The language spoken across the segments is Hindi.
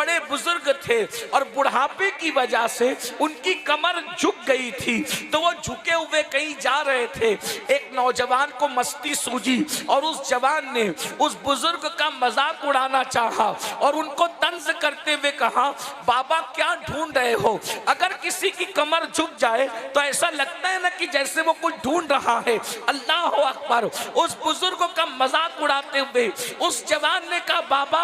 बड़े बुजुर्ग थे और बुढ़ापे की वजह से उनकी कमर झुक गई थी, तो वो झुके हुए कहीं जा रहे थे। एक नौजवान को मस्ती सूझी और उस जवान ने उस बुजुर्ग का मजाक उड़ाना चाहा और उनको तंज करते हुए कहा, बाबा क्या ढूंढ रहे हो? अगर किसी की कमर झुक जाए तो ऐसा लगता है ना कि जैसे वो कुछ ढूंढ रहा है। अल्लाह अकबर। उस बुजुर्ग का मजाक उड़ाते हुए उस जवान ने कहा, बाबा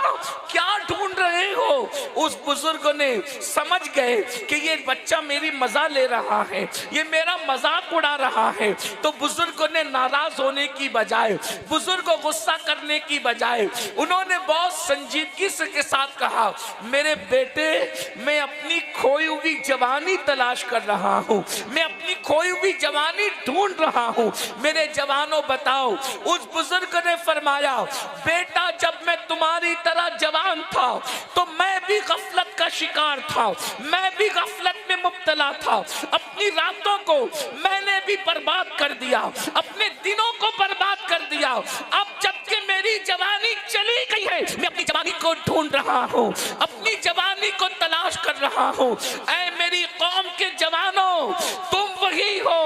क्या ढूंढ रहे हो? उस बुजुर्ग ने समझ गए कि ये बच्चा मेरी मजा ले रहा है, ये मेरा मजाक उड़ा रहा है। तो बुजुर्ग ने नाराज होने की बजाय, बुजुर्ग को गुस्सा करने की बजाय उन्होंने बहुत संजीदगी से के साथ कहा, मेरे बेटे मैं अपनी खोई हुई जवानी तलाश कर रहा हूँ, मैं अपनी खोई हुई जवानी ढूंढ रहा हूँ, मेरे जवानों बताओ। उस बुजुर्ग ने फरमाया, बेटा जब मैं तुम्हारी तरह जवान था तो मैं भी गफलत का शिकार था, मैं भी गफलत में मुब्तला था, अपनी रातों को मैंने भी बर्बाद कर दिया, अपने दिनों को बर्बाद कर दिया। अब जबकि मेरी जवानी चली गई है, मैं अपनी जवानी को ढूंढ रहा हूँ, अपनी जवानी को तलाश कर रहा हूँ। ऐ मेरी कौम के जवानों, तुम वही हो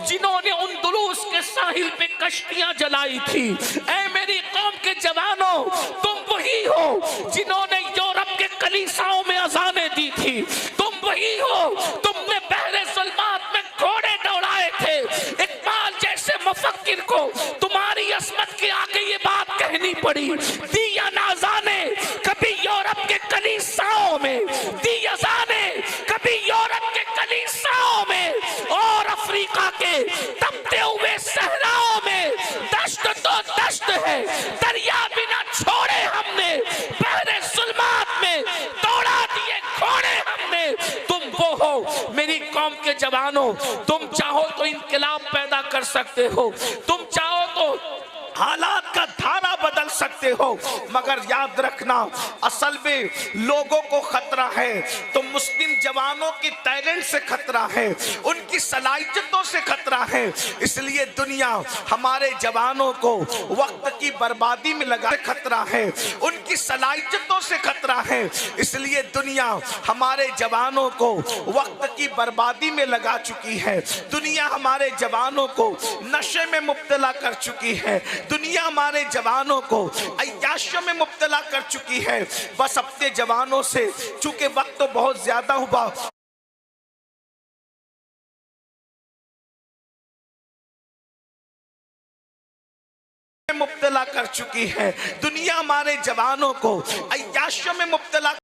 जिन्होंने उंदुलूस के साहिल पे कश्तियां जलाई थी। ऐ मेरी कौम के जवानों, तुम वही हो जिन्होंने यूरोप के कलीसाओं में अजानें दी थी। तुम वही हो, तुमने बहरे ज़ुल्मात में घोड़े दौड़ाए थे। इकबाल जैसे मुफक्किर को तुम्हारी असमत के आगे ये बात कहनी पड़ी, दी अज़ाने कभी यूरोप के कलीसाओं में, दी अज़ाने कभी यूरोप के कलीसाओं में और अफ्रीका के तपते हुए सहराओं में। दश्त तो दश्त है, दरिया बिना छोड़े हमने, बहरे ज़ुल्मात में दौड़ा दिए घोड़े हमने। तुम वो हो मेरी कौम के जवानों, तुम चाहो तो इनकलाब पैदा कर सकते हो, तुम चाहो तो हालात का धारा बदल सकते हो, मगर याद रखना असल में लोगों को खतरा है तो मुस्लिम जवानों के टैलेंट से खतरा है, उनकी सलाहियतों से खतरा है। इसलिए दुनिया हमारे जवानों को वक्त की बर्बादी में लगा खतरा है, उनकी सलाहियतों से खतरा है। इसलिए दुनिया हमारे जवानों को वक्त की बर्बादी में लगा चुकी है, दुनिया हमारे जवानों को नशे में मुब्तला कर चुकी है, दुनिया हमारे जवानों को अय्याशियों में मुब्तला कर चुकी है। बस अपने जवानों से, चूंकि वक्त तो बहुत ज्यादा हुआ, मुब्तला कर चुकी है, दुनिया हमारे जवानों को अय्याशियों में मुब्तला